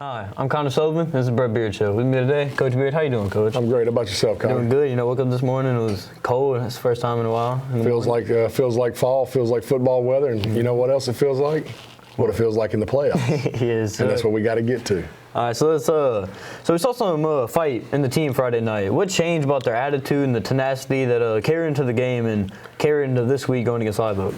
Hi, I'm Connor Sullivan. This is Brett Beard Show. With me today, Coach Beard. How you doing, Coach? I'm great. How about yourself, Connor? Doing good. Woke up this morning. It was cold. It's the first time in a while. Feels like fall. Feels like football weather. And you know what else it feels like? What it feels like in the playoffs. Yes, and that's what we got to get to. All right, so let's. So we saw some fight in the team Friday night. What changed about their attitude and the tenacity that carried into the game and carried into this week going against Live Oak?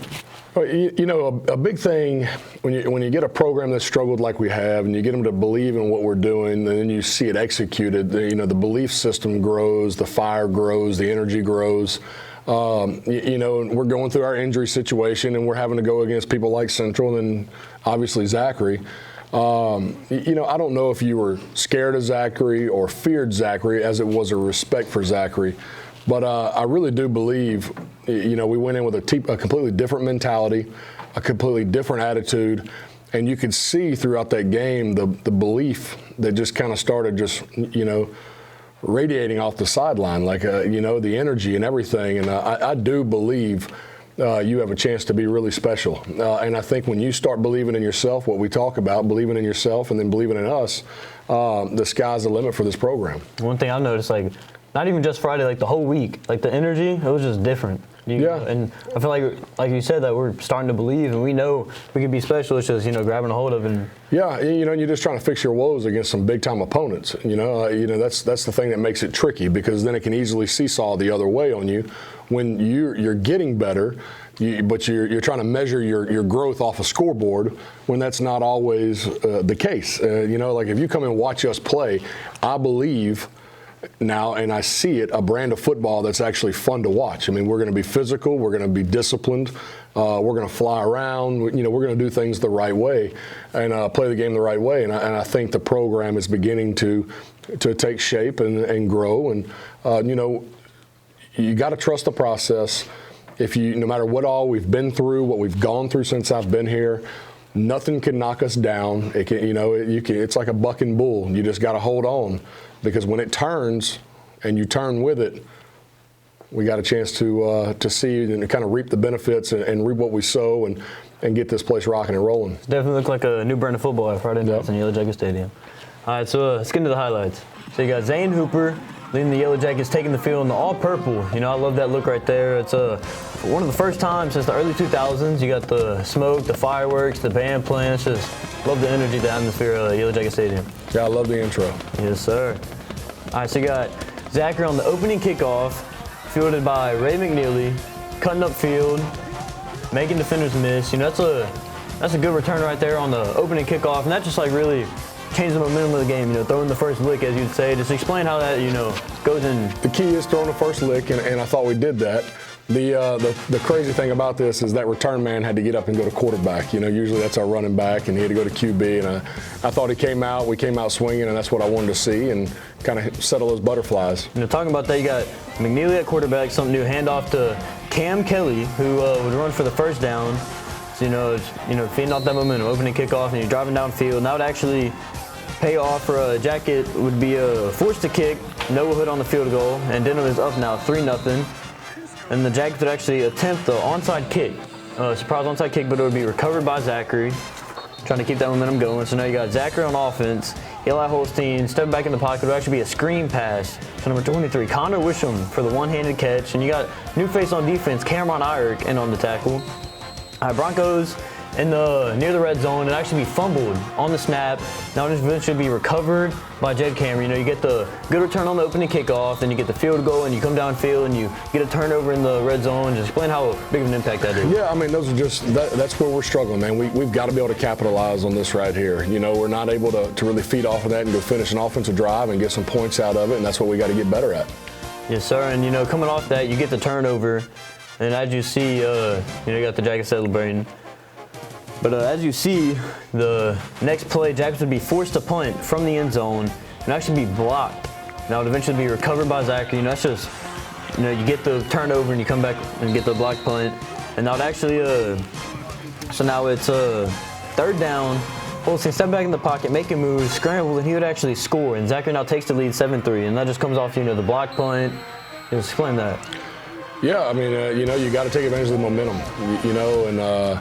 Well, a big thing when you get a program that's struggled like we have, and you get them to believe in what we're doing, and then you see it executed. The belief system grows, the fire grows, the energy grows. We're going through our injury situation, and we're having to go against people like Central and obviously Zachary. I don't know if you were scared of Zachary or feared Zachary, as it was a respect for Zachary. But I really do believe, we went in with a completely different mentality, a completely different attitude, and you could see throughout that game the belief that just kind of started radiating off the sideline, like, the energy and everything. And I do believe you have a chance to be really special. And I think when you start believing in yourself, what we talk about, believing in yourself and then believing in us, the sky's the limit for this program. One thing I noticed, not even just Friday, the whole week, the energy, it was just different. And I feel like you said, that we're starting to believe, and we know we can be special. It's just, grabbing a hold of it. Yeah, you're just trying to fix your woes against some big-time opponents. That's the thing that makes it tricky, because then it can easily seesaw the other way on you when you're getting better, but you're trying to measure your growth off a scoreboard when that's not always the case. If you come and watch us play, I believe now, and I see it, a brand of football that's actually fun to watch. We're going to be physical, we're going to be disciplined, we're going to fly around, we're going to do things the right way and play the game the right way. And I think the program is beginning to take shape and grow. And you got to trust the process. No matter what all we've been through, what we've gone through since I've been here, nothing can knock us down. It's like a bucking bull. You just got to hold on. Because when it turns and you turn with it, we got a chance to see and kind of reap the benefits and reap what we sow and get this place rocking and rolling. Definitely looked like a new brand of football at Friday nights in Yellow Jacket Stadium. All right, so let's get into the highlights. So you got Zane Hooper leading the Yellow Jackets, taking the field in the all-purple. I love that look right there. It's one of the first times since the early 2000s. You got the smoke, the fireworks, the band playing. It's just love the energy, the atmosphere of Yellow Jacket Stadium. Yeah, I love the intro. Yes, sir. All right, so you got Zachary on the opening kickoff, fielded by Ray McNeely, cutting up field, making defenders miss. That's a good return right there on the opening kickoff, and that just really changed the momentum of the game. Throwing the first lick, as you'd say. Just explain how that goes in. The key is throwing the first lick, and I thought we did that. The crazy thing about this is that return man had to get up and go to quarterback. Usually that's our running back, and he had to go to QB. And I thought we came out swinging, and that's what I wanted to see, and kind of settle those butterflies. Talking about that, you got McNeely at quarterback, something new, handoff to Cam Kelly, who would run for the first down. So, feeding off that momentum, opening kickoff, and you're driving downfield. And that would actually pay off for a Jacket, would be forced to kick, Noah Hood on the field goal, and Denham is up now 3-0. And the Jackets would actually attempt the onside kick, surprise onside kick, but it would be recovered by Zachary, trying to keep that momentum going. So now you got Zachary on offense. Eli Holstein stepping back in the pocket. It would actually be a screen pass to number 23, Connor Wisham, for the one-handed catch. And you got new face on defense, Cameron Irick, in on the tackle. Broncos near the red zone. It actually be fumbled on the snap. Now it eventually be recovered by Jed Cameron. You get the good return on the opening kickoff, then you get the field goal, and you come downfield and you get a turnover in the red zone. Just explain how big of an impact that is. Yeah, those are that's where we're struggling, man. We've got to be able to capitalize on this right here. We're not able to really feed off of that and go finish an offensive drive and get some points out of it, and that's what we got to get better at. Yes, sir. And coming off that, you get the turnover, and as you see, you got the Jackets celebrating. But as you see, the next play, Jackets would be forced to punt from the end zone and actually be blocked. Now it would eventually be recovered by Zachary. That's just, you get the turnover and you come back and get the block punt. And now it actually, so now it's third down. Holstein step back in the pocket, make a move, scramble, and he would actually score. And Zachary now takes the lead 7-3. And that just comes off, the block punt. Just explain that. Yeah, you got to take advantage of the momentum, and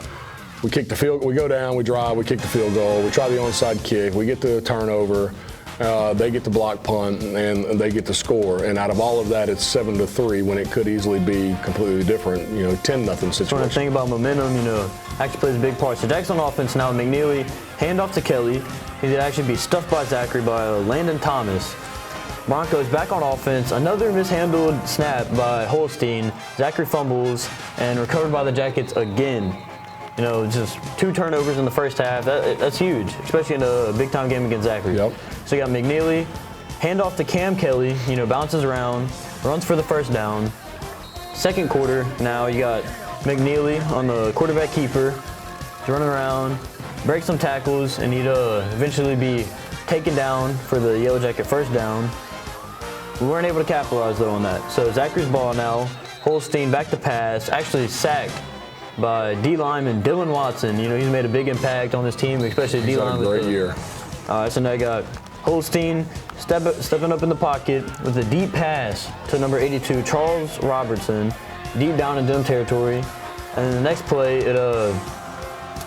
We kick the field. We go down. We drive. We kick the field goal. We try the onside kick. We get the turnover. They get the block punt, and they get the score. And out of all of that, it's 7-3 when it could easily be completely different. 10-0 situation. When I think about momentum, actually plays a big part. So Jackson on offense now. McNeely hand off to Kelly. He'd actually be stuffed by Zachary by Landon Thomas. Broncos back on offense. Another mishandled snap by Holstein. Zachary fumbles and recovered by the Jackets again. Just 2 turnovers in the first half. That's huge, especially in a big-time game against Zachary. Yep. So you got McNeely, hand off to Cam Kelly, bounces around, runs for the first down. Second quarter, now you got McNeely on the quarterback keeper. He's running around, breaks some tackles, and he'd eventually be taken down for the Yellow Jacket first down. We weren't able to capitalize, though, on that. So Zachary's ball now. Holstein back to pass, actually sacked by D-lineman Dylan Watson. He's made a big impact on this team, especially D-line. Great year. All right, so now you got Holstein stepping up in the pocket with a deep pass to number 82, Charles Robertson, deep down in Denham territory. And then the next play,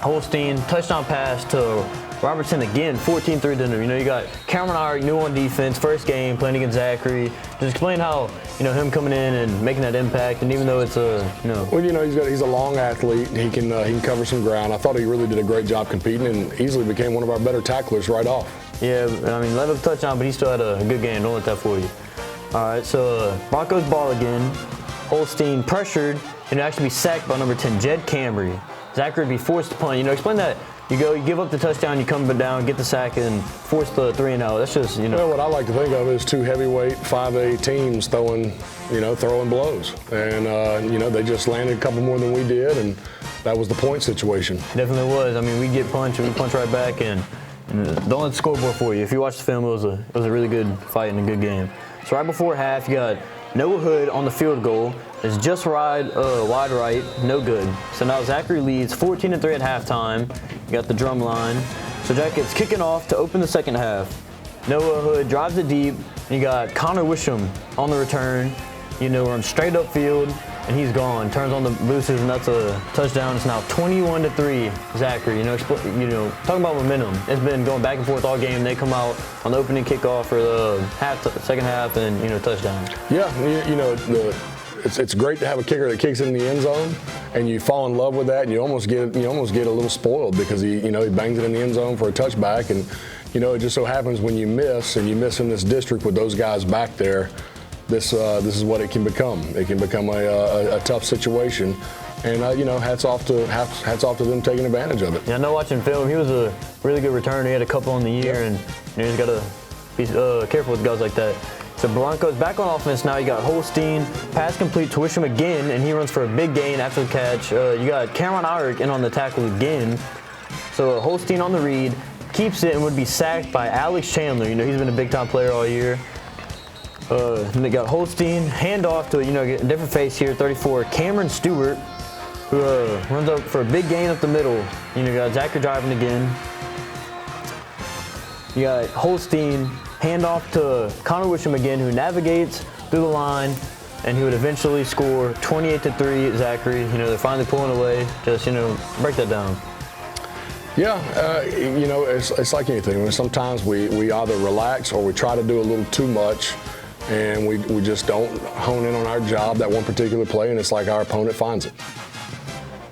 Holstein touchdown pass to Robertson again, 14-3 Denham. You got Cameron Irick, new on defense, first game playing against Zachary. Just explain how him coming in and making that impact, and even though it's Well, he's a long athlete. He can cover some ground. I thought he really did a great job competing and easily became one of our better tacklers right off. Yeah, let up a touchdown, but he still had a good game. Don't let that fool you. All right, so Broncos ball again. Holstein pressured and actually be sacked by number 10, Jed Camry. Zachary would be forced to punt. Explain that. You give up the touchdown, you come down, get the sack, and force the 3-and-out. That's just, Well, what I like to think of is 2 heavyweight 5A teams throwing blows. And, they just landed a couple more than we did, and that was the point situation. Definitely was. We get punched, and we punch right back, and don't let the scoreboard for you. If you watch the film, it was a really good fight and a good game. So right before half, you got Noah Hood on the field goal. It's just wide right, no good. So now Zachary leads 14-3 at halftime. You got the drum line. So Jackets kicking off to open the second half. Noah Hood drives it deep. You got Connor Wisham on the return. Run straight upfield, and he's gone. Turns on the boosters, and that's a touchdown. It's now 21-3 Zachary. Talking about momentum. It's been going back and forth all game. They come out on the opening kickoff for the second half, and touchdown. Yeah, It's great to have a kicker that kicks it in the end zone, and you fall in love with that, and you almost get a little spoiled because he bangs it in the end zone for a touchback, and it just so happens when you miss in this district with those guys back there, this is what it can become. It can become a tough situation, and hats off to them taking advantage of it. Yeah, I know watching film, he was a really good returner. He had a couple in the year, and you just got to be careful with guys like that. So Broncos back on offense now. You got Holstein, pass complete to Wisham again, and he runs for a big gain after the catch. You got Cameron Irick in on the tackle again. So Holstein on the read, keeps it and would be sacked by Alex Chandler. He's been a big-time player all year. They got Holstein, hand off to a different face here, 34, Cameron Stewart, who runs up for a big gain up the middle. You got Zachary driving again. You got Holstein, hand off to Connor Wisham again, who navigates through the line, and he would eventually score 28-3 Zachary. They're finally pulling away. Just, break that down. Yeah, it's like anything. Sometimes we either relax or we try to do a little too much, and we just don't hone in on our job, that one particular play, and it's like our opponent finds it.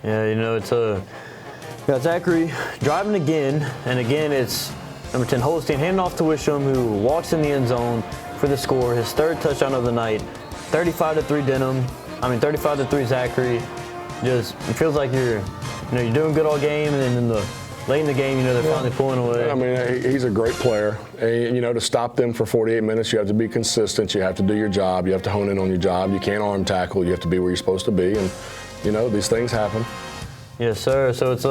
Yeah, it's got Zachary driving again, and again it's number 10 Holstein handing off to Wisham, who walks in the end zone for the score, his third touchdown of the night. 35-3 Denham. 35-3 Zachary. It feels like you're doing good all game, and then late in the game, they're finally pulling away. He's a great player. And, to stop them for 48 minutes, you have to be consistent. You have to do your job. You have to hone in on your job. You can't arm tackle. You have to be where you're supposed to be. And, these things happen. Yes, sir. So it's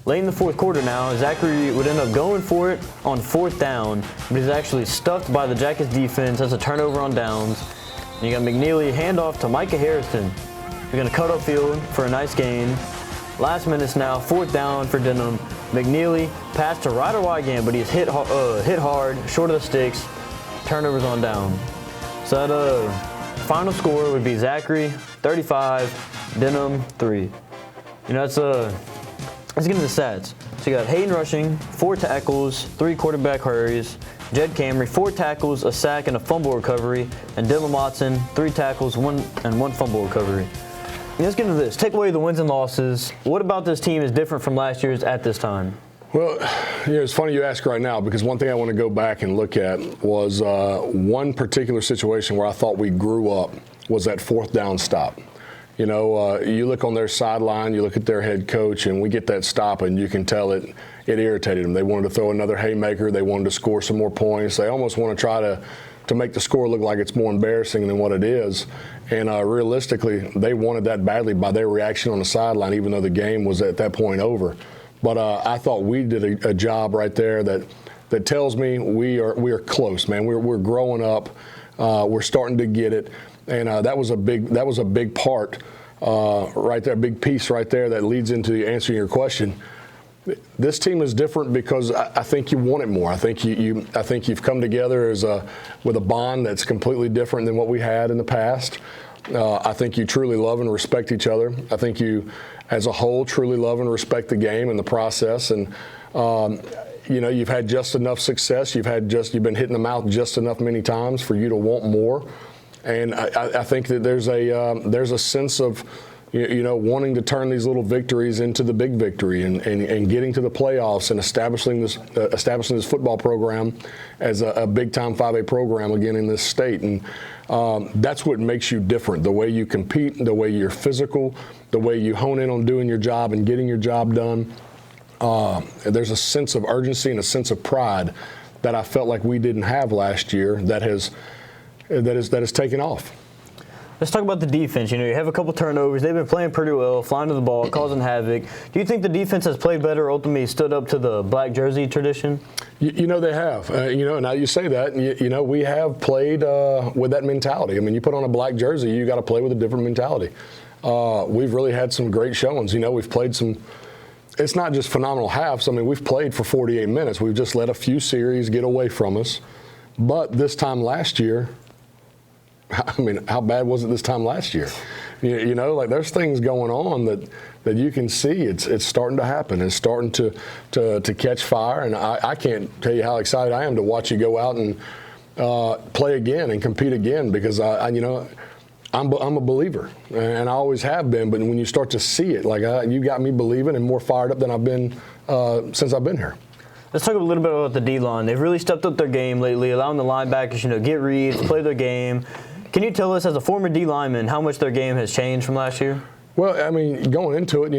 late in the fourth quarter now. Zachary would end up going for it on fourth down, but he's actually stuffed by the Jackets defense. That's a turnover on downs. And you got McNeely handoff to Micah Harrison. He's going to cut upfield for a nice gain. Last minutes now, fourth down for Denham. McNeely passed to Ryder Wygant, but he's hit hard, short of the sticks. Turnovers on down. So that final score would be Zachary 35, Denham 3. That's Let's get into the stats. So you got Hayden rushing, 4 tackles, 3 quarterback hurries. Jed Camry, 4 tackles, a sack, and a fumble recovery. And Dylan Watson, 3 tackles, 1 fumble recovery. And let's get into this. Take away the wins and losses. What about this team is different from last year's at this time? Well, it's funny you ask right now, because one thing I want to go back and look at was one particular situation where I thought we grew up was that 4th down stop. You look on their sideline, you look at their head coach, and we get that stop, and you can tell it irritated them. They wanted to throw another haymaker. They wanted to score some more points. They almost want to try to make the score look like it's more embarrassing than what it is. And realistically, they wanted that badly by their reaction on the sideline, even though the game was at that point over. But I thought we did a job right there that tells me we are close, man. We're growing up. We're starting to get it. And that was a big part right there, a big piece right there that leads into answering your question. This team is different because I think you want it more. I think you've come together with a bond that's completely different than what we had in the past. I think you truly love and respect each other. I think you, as a whole, truly love and respect the game and the process. And you've had just enough success. You've been hitting the mouth just enough many times for you to want more. And I think that there's a sense of wanting to turn these little victories into the big victory and getting to the playoffs and establishing this football program as a big-time 5A program again in this state. And that's what makes you different, the way you compete, the way you're physical, the way you hone in on doing your job and getting your job done. There's a sense of urgency and a sense of pride that I felt like we didn't have last year that has taken off. Let's talk about the defense. You have a couple turnovers. They've been playing pretty well, flying to the ball, causing havoc. Do you think the defense has played better, ultimately stood up to the black jersey tradition? They have. Now you say that, we have played with that mentality. I mean, you put on a black jersey, you got to play with a different mentality. We've really had some great showings. We've played some. It's not just phenomenal halves. I mean, we've played for 48 minutes. We've just let a few series get away from us. But this time last year, I mean, how bad was it this time last year? There's things going on that you can see. It's starting to happen. It's starting to catch fire. And I can't tell you how excited I am to watch you go out and play again and compete again, because I'm a believer, and I always have been. But when you start to see it, you got me believing and more fired up than I've been since I've been here. Let's talk a little bit about the D-line. They've really stepped up their game lately, allowing the linebackers, get reads, play their game. Can you tell us, as a former D lineman, how much their game has changed from last year? Well, I mean, going into it,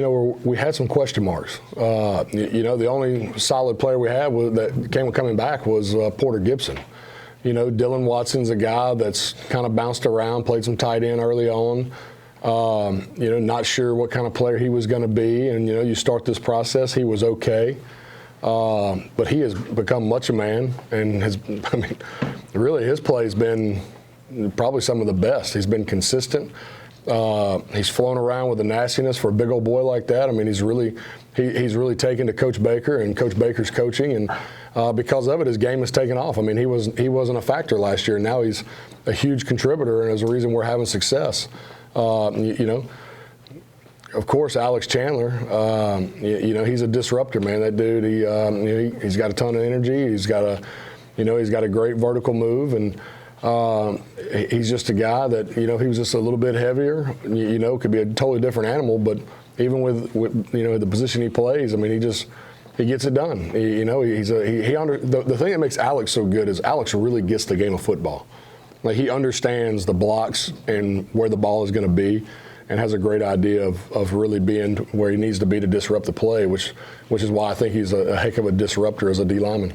we had some question marks. The only solid player we had coming back was Porter Gibson. Dylan Watson's a guy that's kind of bounced around, played some tight end early on. Not sure what kind of player he was going to be. And, you start this process, he was okay. But he has become much a man, and really his play has been probably some of the best. He's been consistent. He's flown around with the nastiness for a big old boy like that. I mean, he's really taken to Coach Baker and Coach Baker's coaching, and because of it, his game has taken off. I mean, he wasn't a factor last year. Now he's a huge contributor, and as a reason we're having success. Of course, Alex Chandler. He's a disruptor, man. That dude. He's got a ton of energy. He's got a great vertical move, and he's just a guy that, he was just a little bit heavier, could be a totally different animal, but even with the position he plays, I mean, he gets it done. The thing that makes Alex so good is Alex really gets the game of football. He understands the blocks and where the ball is going to be, and has a great idea of really being where he needs to be to disrupt the play, which is why I think he's a heck of a disruptor as a D lineman.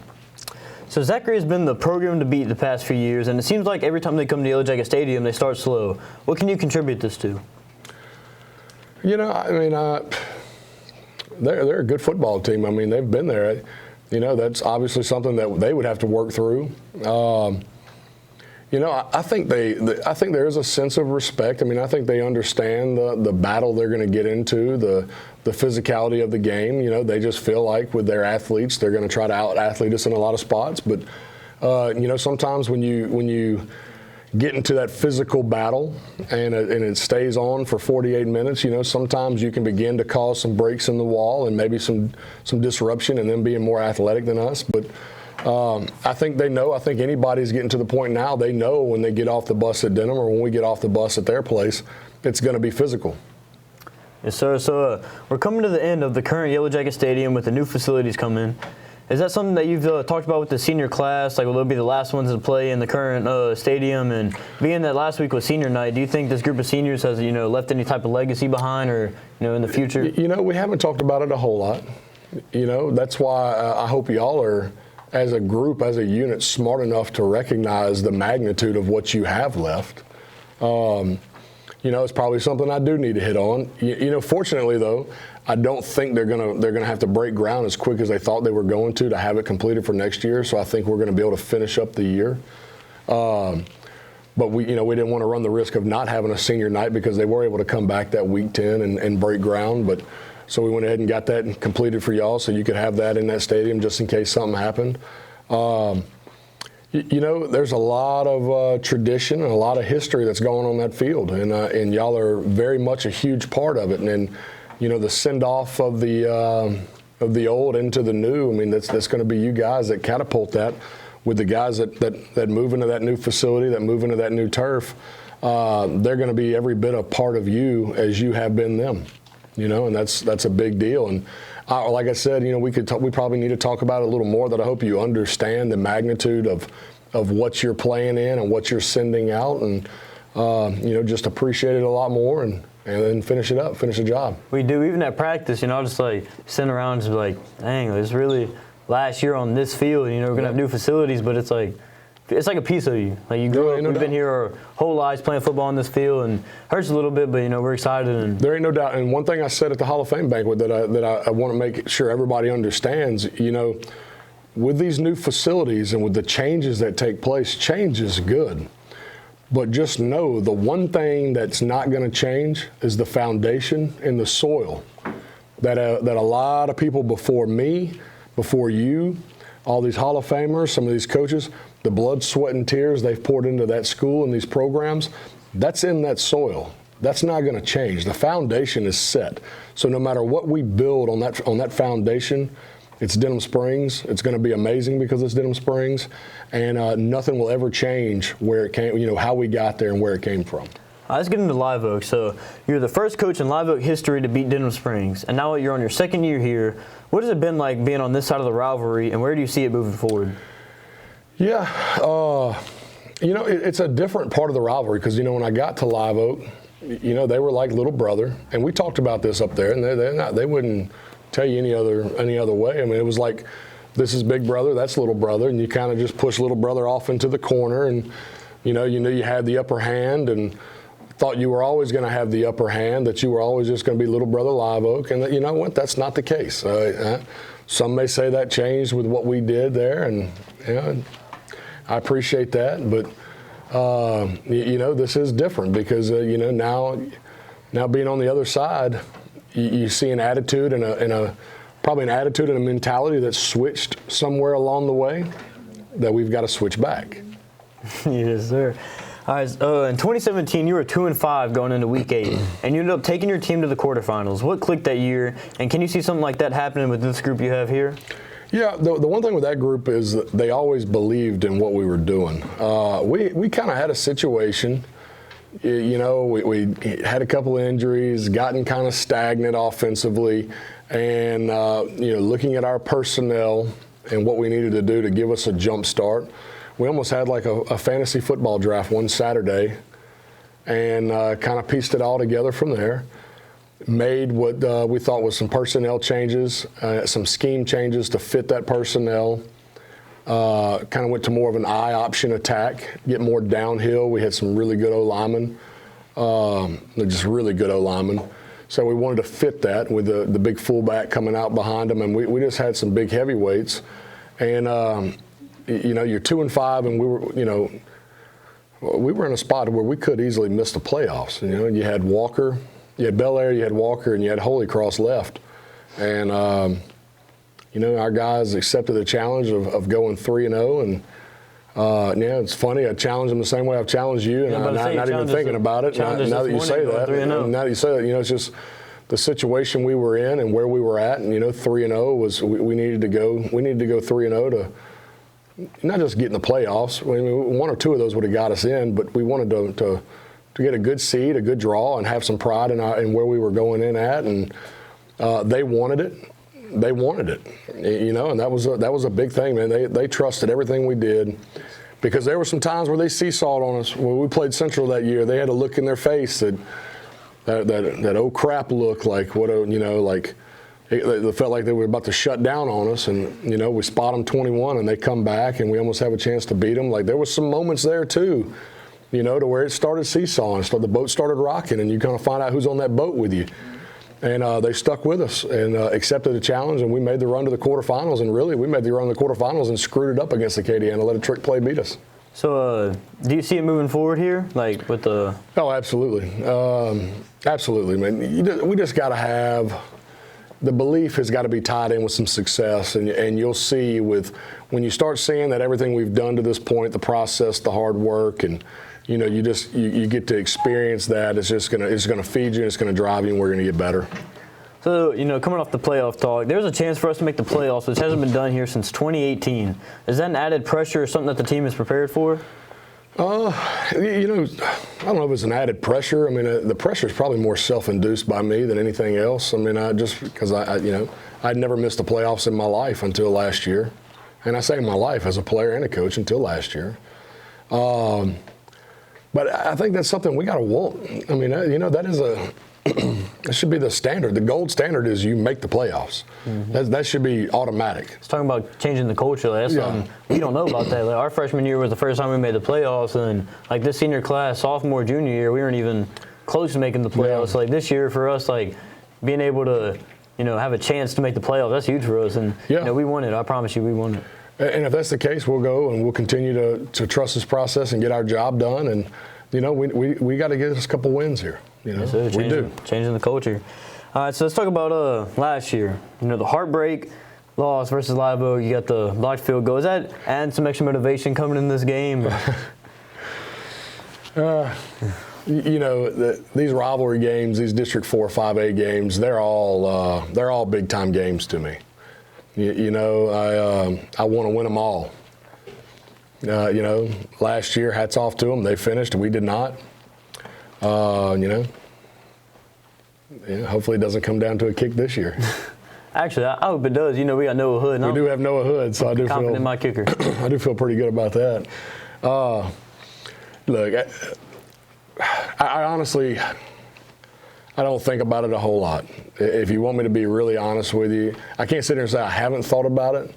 So Zachary has been the program to beat the past few years, and it seems like every time they come to Yellow Jacket Stadium, they start slow. What can you contribute this to? They're a good football team. I mean, they've been there. That's obviously something that they would have to work through. I think there is a sense of respect. I mean, I think they understand the battle they're going to get into, the physicality of the game. They just feel like with their athletes, they're going to try to out-athlete us in a lot of spots. But, sometimes when you get into that physical battle and it stays on for 48 minutes, sometimes you can begin to cause some breaks in the wall and maybe some disruption and them being more athletic than us. But I think they know. I think anybody's getting to the point now, they know when they get off the bus at Denham or when we get off the bus at their place, it's going to be physical. Yes, sir. So we're coming to the end of the current Yellow Jacket Stadium with the new facilities coming. Is that something that you've talked about with the senior class? Like, will they be the last ones to play in the current stadium? And being that last week was senior night, do you think this group of seniors has, left any type of legacy behind or, in the future? We haven't talked about it a whole lot. That's why I hope y'all are, as a group, as a unit, smart enough to recognize the magnitude of what you have left. It's probably something I do need to hit on. Fortunately, though, I don't think they're gonna have to break ground as quick as they thought they were going to have it completed for next year. So I think we're going to be able to finish up the year. But we didn't want to run the risk of not having a senior night because they were able to come back that week 10 and break ground. But so we went ahead and got that completed for y'all, so you could have that in that stadium just in case something happened. There's a lot of tradition and a lot of history that's going on that field, and y'all are very much a huge part of it. And the send-off of the old into the new, I mean, that's going to be you guys that catapult that with the guys that move into that new facility, that move into that new turf. They're going to be every bit a part of you as you have been them, and that's a big deal. And like I said, we probably need to talk about it a little more, that I hope you understand the magnitude of what you're playing in and what you're sending out, and just appreciate it a lot more and then finish it up, finish the job. We do, even at practice, I'll just sitting around and just be like, dang, it's really last year on this field, we're going to have new facilities, but it's like a piece of you. Like, you grew up, we've been here our whole lives playing football on this field, and hurts a little bit, but we're excited. And there ain't no doubt. And one thing I said at the Hall of Fame banquet that I want to make sure everybody understands, with these new facilities and with the changes that take place, change is good. But just know the one thing that's not going to change is the foundation and the soil that a lot of people before me, before you, all these Hall of Famers, some of these coaches, the blood, sweat, and tears they've poured into that school and these programs, that's in that soil. That's not going to change. The foundation is set. So no matter what we build on that foundation, it's Denham Springs. It's going to be amazing because it's Denham Springs, and nothing will ever change where it came, how we got there and where it came from. Let's get into Live Oak. So you're the first coach in Live Oak history to beat Denham Springs, and now you're on your second year here. What has it been like being on this side of the rivalry, and where do you see it moving forward? Yeah, it's a different part of the rivalry because, when I got to Live Oak, they were like little brother, and we talked about this up there, and they wouldn't tell you any other way. I mean, it was like, this is big brother, that's little brother, and you kind of just push little brother off into the corner, and you knew you had the upper hand, and thought you were always going to have the upper hand, that you were always just going to be little brother Live Oak, and you know what? That's not the case. Some may say that changed with what we did there, and I appreciate that, but this is different because now being on the other side, you see an attitude and probably an attitude and a mentality that's switched somewhere along the way that we've got to switch back. Yes, sir. All right, in 2017, you were 2-5 going into Week 8, and you ended up taking your team to the quarterfinals. What clicked that year, and can you see something like that happening with this group you have here? Yeah, the one thing with that group is that they always believed in what we were doing. We kind of had a situation, we had a couple of injuries, gotten kind of stagnant offensively, and looking at our personnel and what we needed to do to give us a jump start. We almost had like a fantasy football draft one Saturday, and kind of pieced it all together from there. Made what we thought was some personnel changes, some scheme changes to fit that personnel. Kind of went to more of an I option attack, get more downhill. We had some really good O-linemen, just really good O-linemen. So we wanted to fit that with the big fullback coming out behind them, and we just had some big heavyweights. And you're 2-5, and we were in a spot where we could easily miss the playoffs. You had Walker, you had Bel Air, you had Walker, and you had Holy Cross left. And our guys accepted the challenge of going 3-0, and Yeah, it's funny. I challenge them the same way I've challenged you, and I'm not even thinking about it. Now that you say that, it's just the situation we were in and where we were at, and 3-0 was we needed to go. We needed to go 3-0 to not just get in the playoffs. I mean, one or two of those would have got us in, but we wanted to get a good seed, a good draw, and have some pride in where we were going in at, and they wanted it. They wanted it, and that was a big thing, man. They trusted everything we did, because there were some times where they seesawed on us. When we played Central that year, they had a look in their face that oh crap look, like what like it felt like they were about to shut down on us, and we spot them 21 and they come back and we almost have a chance to beat them. Like there was some moments there too, to where it started seesawing, so the boat started rocking, and you kind of find out who's on that boat with you. And they stuck with us and accepted the challenge, and we made the run to the quarterfinals. And really, we made the run to the quarterfinals and screwed it up against Acadiana and let a trick play beat us. So, do you see it moving forward here, like with the? Oh, absolutely, absolutely, man. We just got to have the belief has got to be tied in with some success, and you'll see when you start seeing that everything we've done to this point, the process, the hard work, and you get to experience that. It's gonna feed you, and it's gonna drive you, and we're gonna get better. So, coming off the playoff talk, there's a chance for us to make the playoffs, which hasn't been done here since 2018. Is that an added pressure or something that the team is prepared for? I don't know if it's an added pressure. I mean, the pressure is probably more self-induced by me than anything else. I mean, because I'd never missed the playoffs in my life until last year, and I say my life as a player and a coach until last year. But I think that's something we got to want. I mean, that is that should be the standard. The gold standard is you make the playoffs. Mm-hmm. That should be automatic. It's talking about changing the culture. That's something we don't know about that. Like, our freshman year was the first time we made the playoffs, and like this senior class, sophomore, junior year, we weren't even close to making the playoffs. Yeah. Like this year for us, like being able to, have a chance to make the playoffs, that's huge for us. And we won it. I promise you, we won it. And if that's the case, we'll go and we'll continue to trust this process and get our job done. And we got to get us a couple wins here. We do. Changing the culture. All right, so let's talk about last year. The heartbreak loss versus Live Oak. You got the blocked field goal. Is that add some extra motivation coming in this game? These rivalry games, these District 4, 5A games, they're all big time games to me. I want to win them all. Last year, hats off to them. They finished. We did not. Hopefully it doesn't come down to a kick this year. Actually, I hope it does. We got Noah Hood. We do have Noah Hood, so I do confident in my kicker. I do feel pretty good about that. Look, I honestly, I don't think about it a whole lot. If you want me to be really honest with you, I can't sit here and say I haven't thought about it,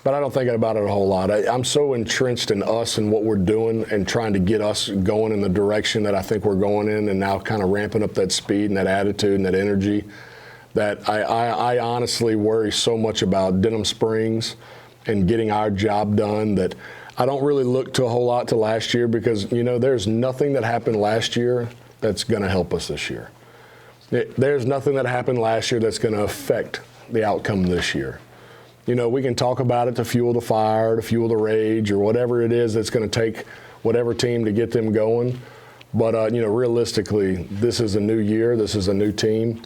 but I don't think about it a whole lot. I'm so entrenched in us and what we're doing and trying to get us going in the direction that I think we're going in, and now kind of ramping up that speed and that attitude and that energy, that I honestly worry so much about Denham Springs and getting our job done that I don't really look to a whole lot to last year, because, there's nothing that happened last year that's going to help us this year. There's nothing that happened last year that's going to affect the outcome this year. We can talk about it to fuel the fire, to fuel the rage, or whatever it is that's going to take whatever team to get them going. But, realistically, this is a new year. This is a new team.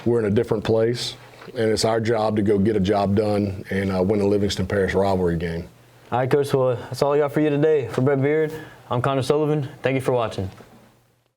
We're in a different place, and it's our job to go get a job done and win the Livingston Parish rivalry game. All right, Coach. Well, that's all I got for you today. For Brett Beard, I'm Connor Sullivan. Thank you for watching.